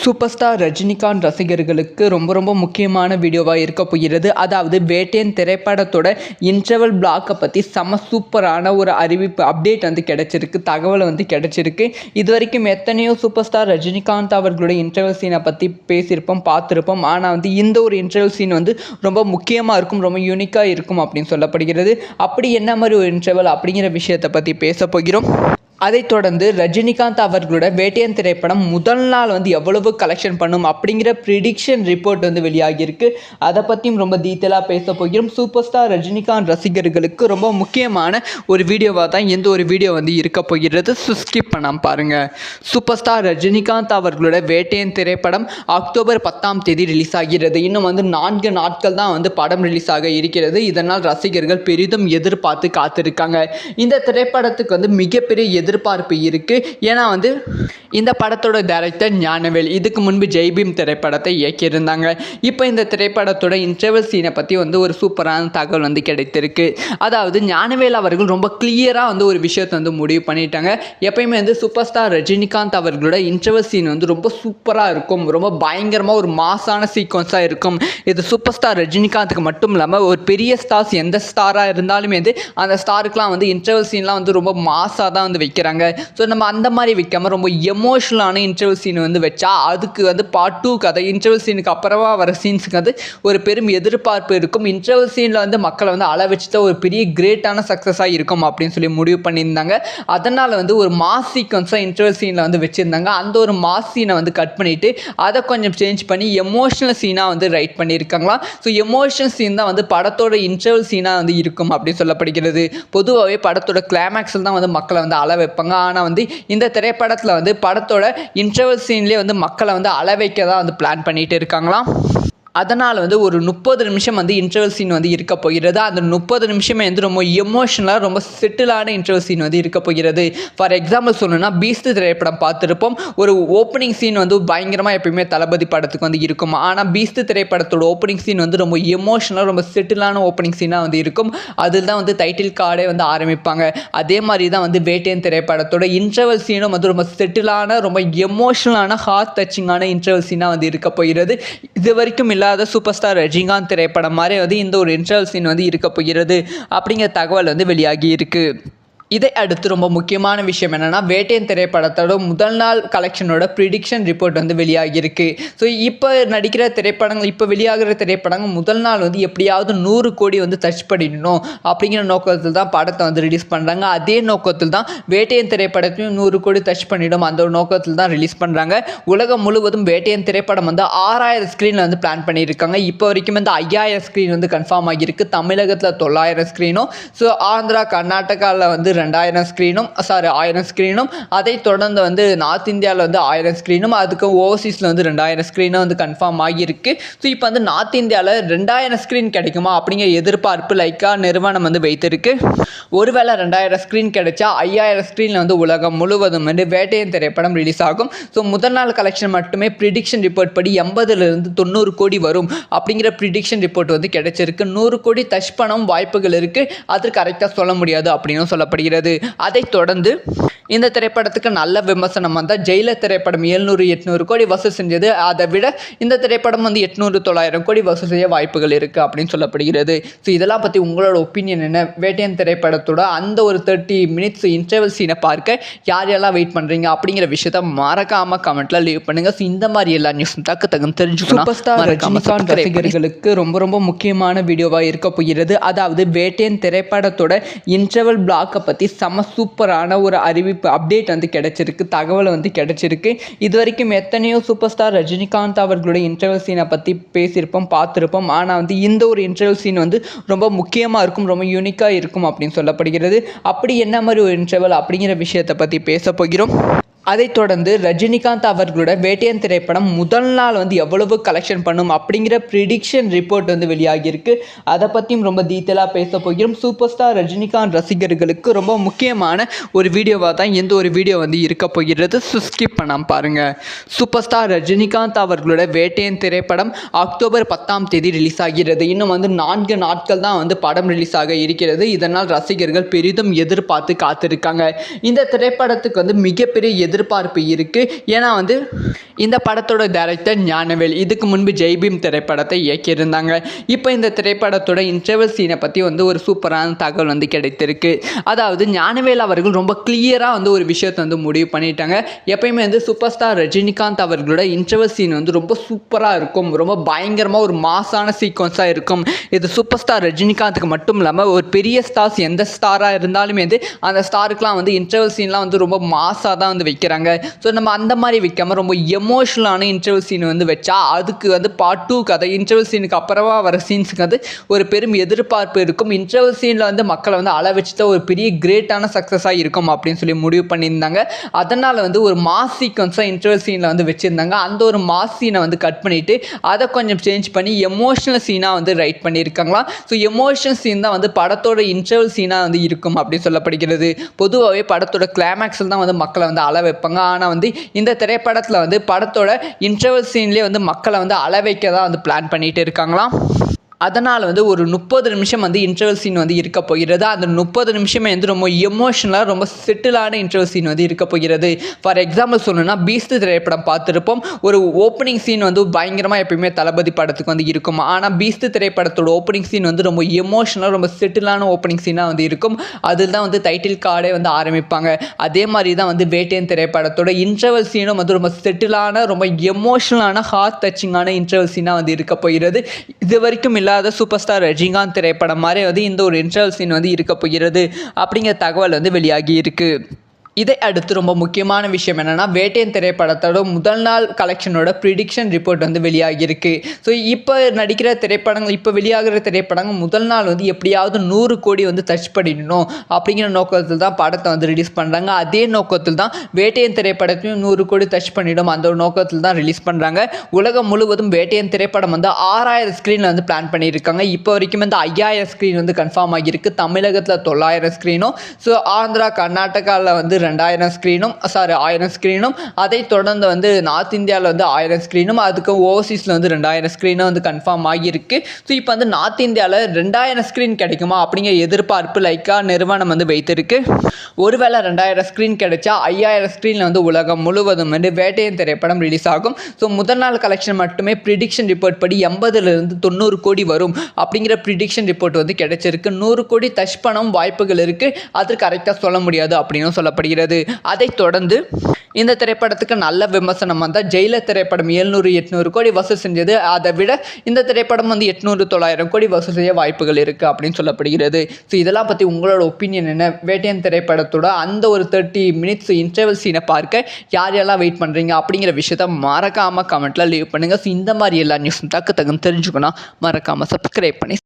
Super star Rajinikanth ரசிகர்களுக்கு ரொம்ப முக்கியமான வீடியோவாக இருக்க போகிறது. அதாவது வேட்டையன் திரைப்படத்தோட இன்டர்வல் பிளாக்கை பற்றி செம சூப்பரான ஒரு அறிவிப்பு அப்டேட் வந்து கிடைச்சிருக்கு, தகவல் வந்து கிடைச்சிருக்கு. இது வரைக்கும் எத்தனையோ சூப்பர் ஸ்டார் ரஜினிகாந்த் அவர்களுடைய இன்டர்வல் சீனை பற்றி பேசியிருப்போம், பார்த்துருப்போம். ஆனால் வந்து இந்த ஒரு இன்டர்வல் சீன் வந்து ரொம்ப முக்கியமாக இருக்கும், ரொம்ப யூனிக்காக இருக்கும் அப்படின்னு சொல்லப்படுகிறது. அப்படி என்ன மாதிரி ஒரு இன்டர்வல் அப்படிங்கிற விஷயத்தை பற்றி பேச போகிறோம். அதைத் தொடர்ந்து ரஜினிகாந்த் அவர்களோட வேட்டையன் திரைப்படம் முதல் நாள் வந்து எவ்வளவு கலெக்ஷன் பண்ணும் அப்படிங்கிற ப்ரிடிக்ஷன் ரிப்போர்ட் வந்து வெளியாகியிருக்கு. அதை பற்றியும் ரொம்ப டீட்டெயிலாக பேச போகிறோம். சூப்பர் ஸ்டார் ரஜினிகாந்த் ரசிகர்களுக்கு ரொம்ப முக்கியமான ஒரு வீடியோவாக தான் எந்த ஒரு வீடியோ வந்து இருக்க போகிறது. ஸ்கிப் பண்ணாமல் பாருங்கள். சூப்பர் ஸ்டார் ரஜினிகாந்த் அவர்களோட வேட்டையன் திரைப்படம் அக்டோபர் 10 ரிலீஸ் ஆகிறது. இன்னும் வந்து 4 நாட்கள் தான் வந்து படம் ரிலீஸ் ஆக இருக்கிறது. இதனால் ரசிகர்கள் பெரிதும் எதிர்பார்த்து காத்திருக்காங்க. இந்த திரைப்படத்துக்கு வந்து மிகப்பெரிய எதிர்பார்ப்பு இருக்குது. ஏன்னா வந்து இந்த படத்தோட டைரக்டர் ஞானவேல் இதுக்கு முன்பு ஜெய்பீம் திரைப்படத்தை இயக்கியிருந்தாங்க. இப்போ இந்த திரைப்படத்தோட இன்டர்வல் சீனை பற்றி வந்து ஒரு சூப்பரான தகவல் வந்து கிடைத்திருக்கு. அதாவது ஞானவேல் அவர்கள் ரொம்ப கிளியராக வந்து ஒரு விஷயத்தை வந்து முடிவு பண்ணிட்டாங்க. எப்பயுமே வந்து சூப்பர் ஸ்டார் ரஜினிகாந்த் அவர்களோட இன்டர்வல் சீன் வந்து ரொம்ப சூப்பராக இருக்கும், ரொம்ப பயங்கரமாக ஒரு மாசான சீக்வன்ஸாக இருக்கும். இது சூப்பர் ஸ்டார் ரஜினிகாந்துக்கு மட்டும் இல்லாமல் ஒரு பெரிய ஸ்டார்ஸ் எந்த ஸ்டாராக இருந்தாலுமே வந்து அந்த ஸ்டாருக்குலாம் வந்து இன்டர்வல் சீன்லாம் வந்து ரொம்ப மாசாக தான் வந்து வைக்கிறாங்க. ஸோ நம்ம அந்த மாதிரி வைக்காமல் ரொம்ப எமோஷனலான இன்டர்வல் சீன் வந்து வச்சா அதுக்கு வந்து பார்ட் 2 கதை இன்டர்வல் சீனுக்கு அப்புறமா வர சீன்ஸுக்கு வந்து ஒரு பெரும் எதிர்பார்ப்பு இருக்கும். இன்டர்வல் சீனில் வந்து மக்களை வந்து அள வச்சுட்டு ஒரு பெரிய கிரேட்டான சக்ஸஸாக இருக்கும் அப்படின்னு சொல்லி முடிவு பண்ணியிருந்தாங்க. அதனால் வந்து ஒரு மாஸ் சீக்வன்ஸாக இன்டர்வல் சீனில் வந்து வச்சுருந்தாங்க. அந்த ஒரு மாஸ் சீனை வந்து கட் பண்ணிவிட்டு அதை கொஞ்சம் சேஞ்ச் பண்ணி எமோஷனல் சீனாக வந்து ரைட் பண்ணியிருக்காங்களாம். ஸோ எமோஷனல் சீன் தான் வந்து படத்தோட இன்டர்வல் சீனாக வந்து இருக்கும் அப்படின்னு சொல்லப்படுகிறது. பொதுவாகவே படத்தோட கிளைமேக்ஸில் தான் வந்து மக்களை வந்து அள வைப்பாங்க. ஆனால் வந்து இந்த திரைப்படத்தில் வந்து படத்தோட இன்டர்வல் சீன்லேயே வந்து மக்களை வந்து அள வைக்க தான் வந்து பிளான் பண்ணிட்டு இருக்காங்களாம். அதனால் வந்து ஒரு 30 நிமிஷம் வந்து இன்டர்வல் சீன் வந்து இருக்க போகிறது. அந்த 30 நிமிஷமே வந்து ரொம்ப எமோஷனலாக ரொம்ப செட்டிலான இன்டர்வல் சீன் வந்து இருக்க போகிறது. ஃபார் எக்ஸாம்பிள் சொல்லணும்னா பீஸ்ட் திரைப்படம் பார்த்துருப்போம். ஒரு ஓப்பனிங் சீன் வந்து பயங்கரமாக எப்பயுமே தளபதி படத்துக்கு வந்து இருக்கும். ஆனால் பீஸ்ட் திரைப்படத்தோட ஓப்பனிங் சீன் வந்து ரொம்ப எமோஷனலாக ரொம்ப செட்டிலான ஓப்பனிங் சீனாக வந்து இருக்கும். அதில் தான் வந்து டைட்டில் கார்டே வந்து ஆரம்பிப்பாங்க. அதே மாதிரி தான் வந்து வேட்டையன் திரைப்படத்தோட இன்டர்வல் சீனும் வந்து ரொம்ப செட்டிலான ரொம்ப எமோஷனலான ஹார்ட் டச்சிங்கான இன்டர்வல் சீனாக வந்து இருக்க போகிறது. இது வரைக்கும் சூப்பர் ஸ்டார் ரஜினிகாந்த் திரைப்படம் மாதிரி வந்து இந்த ஒரு இன்டர்வல் சீன் வந்து இருக்க போகிறது அப்படிங்கிற தகவல் வந்து வெளியாகி இருக்கு. இதை அடுத்து ரொம்ப முக்கியமான விஷயம் என்னென்னா வேட்டையன் திரைப்படத்தோட முதல் நாள் கலெக்ஷனோட ப்ரிடிக்ஷன் ரிப்போர்ட் வந்து வெளியாகியிருக்கு. ஸோ இப்போ நடிக்கிற திரைப்படங்கள், இப்போ வெளியாகிற திரைப்படங்கள் முதல் நாள் வந்து எப்படியாவது 100 கோடி வந்து டச் பண்ணிடணும் அப்படிங்கிற நோக்கத்தில் தான் படத்தை வந்து ரிலீஸ் பண்ணுறாங்க. அதே நோக்கத்தில் தான் வேட்டையன் திரைப்படத்தையும் 100 கோடி டச் பண்ணிடும் அந்த ஒரு நோக்கத்தில் தான் ரிலீஸ் பண்ணுறாங்க. உலகம் முழுவதும் வேட்டையன் திரைப்படம் வந்து 6000 ஸ்க்ரீனில் வந்து பிளான் பண்ணியிருக்காங்க. இப்போ வரைக்கும் வந்து 5000 ஸ்க்ரீன் வந்து கன்ஃபார்ம் ஆகியிருக்கு. தமிழகத்தில் 900 ஸ்க்ரீனும், ஸோ ஆந்திரா கர்நாடகாவில் வந்து 2000 ஸ்க்ரீனும், 1000 ஸ்க்ரீனும், அதை தொடர்ந்து வந்து நார்த் இந்தியாவில் வந்து 1000 ஸ்க்ரீனும், அதுக்கு ஓவர்சீஸில் வந்து 2000 ஸ்க்ரீனும் வந்து கன்ஃபார்ம் ஆகியிருக்கு. ஸோ இப்போ வந்து நார்த் இந்தியாவில் 2000 ஸ்க்ரீன் கிடைக்குமா அப்படிங்கிற எதிர்பார்ப்பு லைக்கா நிறுவனம் வந்து வைத்திருக்கு. ஒருவேளை 2000 ஸ்க்ரீன் கிடைச்சா 5000 ஸ்க்ரீனில் வந்து உலகம் முழுவதும் வந்து வேட்டையன் திரைப்படம் ரிலீஸ் ஆகும். ஸோ முதல் நாள் கலெக்ஷன் மட்டுமே ப்ரிடிக்ஷன் ரிப்போர்ட் படி 80லிருந்து 90 கோடி வரும் அப்படிங்கிற ப்ரிடிக்ஷன் ரிப்போர்ட் வந்து கிடைச்சிருக்கு. 100 கோடி டச் பண்ணவும் வாய்ப்புகள் இருக்குது, அது கரெக்டாக சொல்ல முடியாது அப்படின்னு சொல்லப்படுகிறது. அதைத் தொடர்ந்து இந்த திரைப்படத்துக்கு நல்ல விமர்சனம் வந்தால் ஜெயிலர் திரைப்படம் 700-800 கோடி வசூல் செஞ்சது. அதை விட இந்த திரைப்படம் வந்து 800-900 கோடி வசூல் செய்ய வாய்ப்புகள் இருக்குது அப்படின்னு சொல்லப்படுகிறது. ஸோ இதெல்லாம் பற்றி உங்களோட ஒப்பீனியன் என்ன? வேட்டையன் திரைப்படத்தோட அந்த ஒரு 30 மினிட்ஸ் இன்டர்வல் சீனை பார்க்க யாரெல்லாம் வெயிட் பண்ணுறீங்க அப்படிங்கிற விஷயத்த மறக்காமல் கமெண்ட்டில் லீவ் பண்ணுங்கள். ஸோ இந்த மாதிரி எல்லா நியூஸும் தகுந்த தெரிஞ்சுக்கணும். சூப்பர் ஸ்டார் ரஜினிகாந்த் ரசிகர்களுக்கு ரொம்ப முக்கியமான வீடியோவாக இருக்க போகிறது. அதாவது வேட்டையன் திரைப்படத்தோட இன்டர்வல் பிளாக்கை பற்றி செம சூப்பரான ஒரு அறிவிப்பு அப்டேட் வந்து கிடைச்சிருக்கு, தகவல் வந்து கிடைச்சிருக்கு. இது வரைக்கும் எத்தனையோ சூப்பர் ஸ்டார் ரஜினிகாந்த் அவர்களுடைய இன்டர்வல் சீனை பற்றி பேசியிருப்போம், பார்த்துருப்போம். ஆனால் வந்து இந்த ஒரு இன்டர்வல் சீன் வந்து ரொம்ப முக்கியமாக இருக்கும், ரொம்ப யூனிக்காக இருக்கும் அப்படின்னு சொல்லப்படுகிறது. அப்படி என்ன மாதிரி ஒரு இன்டர்வல் அப்படிங்கிற விஷயத்தை பற்றி பேச போகிறோம். அதைத் தொடர்ந்து ரஜினிகாந்த் அவர்களோட வேட்டையன் திரைப்படம் முதல் நாள் வந்து எவ்வளவு கலெக்ஷன் பண்ணும் அப்படிங்கிற ப்ரிடிக்ஷன் ரிப்போர்ட் வந்து வெளியாகியிருக்கு. அதை பற்றியும் ரொம்ப டீட்டெயிலாக பேச போகிறோம். சூப்பர் ஸ்டார் ரஜினிகாந்த் ரசிகர்களுக்கு ரொம்ப முக்கியமான ஒரு வீடியோவாக தான் எந்த ஒரு வீடியோ வந்து இருக்க போகிறது. ஸ்கிப் பண்ணாமல் பாருங்கள். சூப்பர் ஸ்டார் ரஜினிகாந்த் அவர்களோட வேட்டையன் திரைப்படம் அக்டோபர் 10 ரிலீஸ் ஆகிறது. இன்னும் வந்து 4 நாட்கள் தான் வந்து படம் ரிலீஸ் ஆக இருக்கிறது. இதனால் ரசிகர்கள் பெரிதும் எதிர்பார்த்து காத்திருக்காங்க. இந்த திரைப்படத்துக்கு வந்து மிகப்பெரிய எதிர்பார்ப்பு இருக்குது. ஏன்னா வந்து இந்த படத்தோட டைரக்டர் ஞானவேல் இதுக்கு முன்பு ஜெய்பீம் திரைப்படத்தை இயக்கியிருந்தாங்க. இப்போ இந்த திரைப்படத்தோட இன்டர்வல் சீனை பற்றி வந்து ஒரு சூப்பரான தகவல் வந்து கிடைத்திருக்கு. அதாவது ஞானவேல் அவர்கள் ரொம்ப கிளியராக வந்து ஒரு விஷயத்தை வந்து முடிவு பண்ணிட்டாங்க. எப்பயுமே வந்து சூப்பர் ஸ்டார் ரஜினிகாந்த் அவர்களோட இன்டர்வல் சீன் வந்து ரொம்ப சூப்பராக இருக்கும், ரொம்ப பயங்கரமாக ஒரு மாசான சீக்வன்ஸாக இருக்கும். இது சூப்பர் ஸ்டார் ரஜினிகாந்துக்கு மட்டும் இல்லாமல் ஒரு பெரிய ஸ்டார்ஸ் எந்த ஸ்டாராக இருந்தாலுமே வந்து அந்த ஸ்டாருக்குலாம் வந்து இன்டர்வல் சீன்லாம் வந்து ரொம்ப மாசாக தான் வந்து வைக்கிறாங்க. ஸோ நம்ம அந்த மாதிரி வைக்காமல் ரொம்ப எமோஷனலான இன்டர்வல் சீன் வந்து வச்சா அதுக்கு வந்து பார்ட் 2 கதை இன்டர்வல் சீனுக்கு அப்புறமா வர சீன்ஸுக்கு வந்து ஒரு பெரும் எதிர்பார்ப்பு இருக்கும். இன்டர்வல் சீனில் வந்து மக்களை வந்து அள வச்சுட்டு ஒரு பெரிய கிரேட்டான சக்ஸஸாக இருக்கும் அப்படின்னு சொல்லி முடிவு பண்ணியிருந்தாங்க. அதனால் வந்து ஒரு மாஸ் சீக்வன்ஸாக இன்டர்வல் சீனில் வந்து வச்சுருந்தாங்க. அந்த ஒரு மாஸ் சீனை வந்து கட் பண்ணிவிட்டு அதை கொஞ்சம் சேஞ்ச் பண்ணி எமோஷனல் சீனாக வந்து ரைட் பண்ணியிருக்காங்களா. ஸோ எமோஷனல் சீன் தான் வந்து படத்தோட இன்டர்வல் சீனாக வந்து இருக்கும் அப்படின்னு சொல்லப்படுகிறது. பொதுவாகவே படத்தோட கிளைமேக்ஸில் தான் வந்து மக்களை வந்து அள வைப்பாங்க. ஆனால் வந்து இந்த திரைப்படத்தில் வந்து படத்தோட இன்டர்வல் சீன்லேயே வந்து மக்களை வந்து அள வைக்க தான் வந்து பிளான் பண்ணிட்டு இருக்காங்களாம். அதனால் வந்து ஒரு 30 நிமிஷம் வந்து இன்டர்வல் சீன் வந்து இருக்க போகிறது. அந்த 30 நிமிஷமே வந்து ரொம்ப எமோஷனலாக ரொம்ப செட்டிலான இன்டர்வல் சீன் வந்து இருக்க போகிறது. ஃபார் எக்ஸாம்பிள் சொல்லணும்னா பீஸ்ட் திரைப்படம் பார்த்துருப்போம். ஒரு ஓப்பனிங் சீன் வந்து பயங்கரமாக எப்பயுமே தளபதி படத்துக்கு வந்து இருக்கும். ஆனால் பீஸ்ட் திரைப்படத்தோட ஓப்பனிங் சீன் வந்து ரொம்ப எமோஷனலாக ரொம்ப செட்டிலான ஓப்பனிங் சீனாக வந்து இருக்கும். அதில் தான் வந்து டைட்டில் கார்டே வந்து ஆரம்பிப்பாங்க. அதே மாதிரி தான் வந்து வேட்டையன் திரைப்படத்தோட இன்டர்வல் சீனும் வந்து ரொம்ப செட்டிலான ரொம்ப எமோஷனலான ஹார்ட் டச்சிங்கான இன்டர்வல் சீனாக வந்து இருக்க போகிறது. இது வரைக்கும் இல்லாத சூப்பர் ஸ்டார் ரஜினிகாந்த் திரைப்படம் மாதிரி வந்து இந்த ஒரு இன்டர்வல் சீன் வந்து இருக்க போகிறது அப்படிங்கிற தகவல் வந்து வெளியாகி இருக்கு. இதை அடுத்து ரொம்ப முக்கியமான விஷயம் என்னென்னா வேட்டையன் திரைப்படத்தோட முதல் நாள் கலெக்ஷனோட ப்ரிடிக்ஷன் ரிப்போர்ட் வந்து வெளியாகியிருக்கு. ஸோ இப்போ நடிக்கிற திரைப்படங்கள் இப்போ வெளியாகிற திரைப்படங்கள் முதல் நாள் வந்து எப்படியாவது 100 கோடி வந்து டச் பண்ணிடணும் அப்படிங்கிற நோக்கத்தில் தான் படத்தை வந்து ரிலீஸ் பண்ணுறாங்க. அதே நோக்கத்தில் தான் வேட்டையன் திரைப்படத்தையும் 100 கோடி டச் பண்ணிடும் அந்த ஒரு நோக்கத்தில் தான் ரிலீஸ் பண்ணுறாங்க. உலகம் முழுவதும் வேட்டையன் திரைப்படம் வந்து 6000 ஸ்க்ரீனில் வந்து பிளான் பண்ணியிருக்காங்க. இப்போ வரைக்கும் வந்து 5000 ஸ்க்ரீன் வந்து கன்ஃபார்ம் ஆகியிருக்கு. தமிழகத்தில் 900 ஸ்க்ரீனும், ஸோ ஆந்திரா கர்நாடகாவில் வந்து 2000 ஸ்க்ரீனும் 1000 ஸ்க்ரீனும், அதை தொடர்ந்து வந்து நார்த் இந்தியாவில் வந்து 1000 ஸ்க்ரீனும், அதுக்கு ஓவர்சீஸில் வந்து 2000 ஸ்க்ரீனும் வந்து கன்ஃபார்ம் ஆகியிருக்கு. ஸோ இப்போ வந்து நார்த் இந்தியாவில் 2000 ஸ்க்ரீன் கிடைக்குமா அப்படிங்கிற எதிர்பார்ப்பு லைக்கா நிறுவனம் வந்து வைத்திருக்கு. ஒருவேளை 2000 ஸ்க்ரீன் கிடைச்சா 5000 ஸ்க்ரீனில் வந்து உலகம் முழுவதும் வந்து வேட்டையன் திரைப்படம் ரிலீஸ் ஆகும். ஸோ முதல் நாள் கலெக்ஷன் மட்டுமே ப்ரிடிக்ஷன் ரிப்போர்ட் படி 80லிருந்து 90 கோடி வரும் அப்படிங்கிற ப்ரிடிக்ஷன் ரிப்போர்ட் வந்து கிடைச்சிருக்கு. 100 கோடி டச் பண்ணவும் வாய்ப்புகள் இருக்குது. அது கரெக்டாக சொல்ல முடியாது அப்படின்னு சொல்லப்படுகிறது. அதைத் தொடர்ந்து இந்த திரைப்படத்துக்கு நல்ல விமர்சனம் வந்தால் ஜெயிலர் திரைப்படம் 700-800 கோடி வசூல் செஞ்சது. அதை விட இந்த திரைப்படம் வந்து 800-900 கோடி வசூல் செய்ய வாய்ப்புகள் இருக்குது அப்படின்னு சொல்லப்படுகிறது. ஸோ இதெல்லாம் பற்றி உங்களோட ஒப்பீனியன் என்ன? வேட்டையன் திரைப்படத்தோட அந்த ஒரு 30 மினிட்ஸ் இன்டர்வல் சீனை பார்க்க யாரெல்லாம் வெயிட் பண்ணுறீங்க அப்படிங்கிற விஷயத்த மறக்காமல் கமெண்ட்டில் லீவ் பண்ணுங்கள். ஸோ இந்த மாதிரி எல்லா நியூஸும் தகுந்து தெரிஞ்சுக்கணும் மறக்காமல் சப்ஸ்கிரைப் பண்ணி